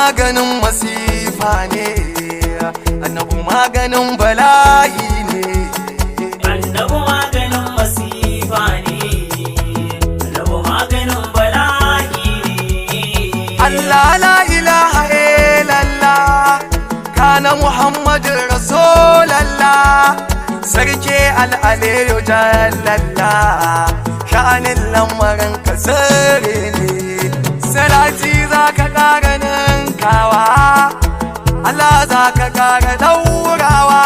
maganin masifa ne, annabi maganin bala'i ne. Annabi maganin masifa ne, annabi maganin bala'i ne. Allah la ilaha illallah, kana Muhammadun Rasulallah, sarki al'aliyu jallallah, sha'anin lamarin ka sirri ne. Salati za ka ƙara ninkawa, Allah za ka ƙara ɗaurawa,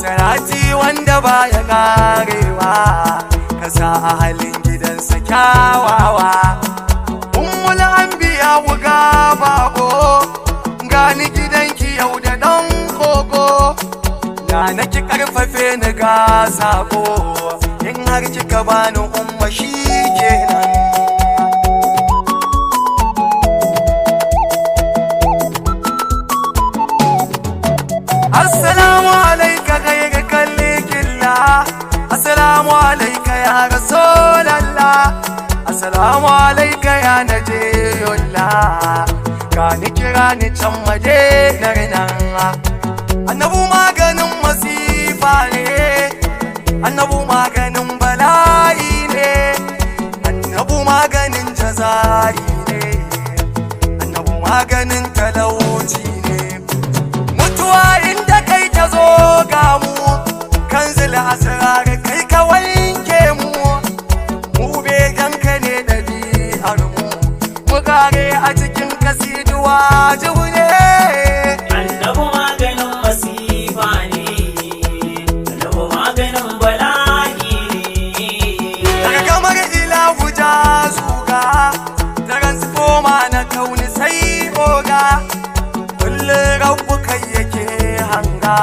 salati wanda ba ya ƙarewa, ka sa a halin gidansa kyawawa. Ummul anbiya wuga bako, gani gidanki yau da ɗan koko, ga na ki ƙarfafe ni ga sako, in har kika bani umma shi kenan. Assalamu alaika ghayra kallikillah, assalamu alaika ya rasulallah, assalamu alaika ya najiyullah, ka ni kira ni can madinar nan. Annabu maganin masifa ne, annabu maganin bala'i ne, annabu maganin jaza'i ne, annabu maganin talauci ne. Mutuwa inda kai ta zo ga mu, kanzil asrar kai ka wanke mu, mu beganka ne ɗabi'ar mu, mu kare a cikin kasiduwa jihu ne. Annabi maganin masifa ne, annabi maganin bala'i ne. Daga kamar ilahu jazuga, transforma na kauni sai oga, kullum rabu kai yake hanga.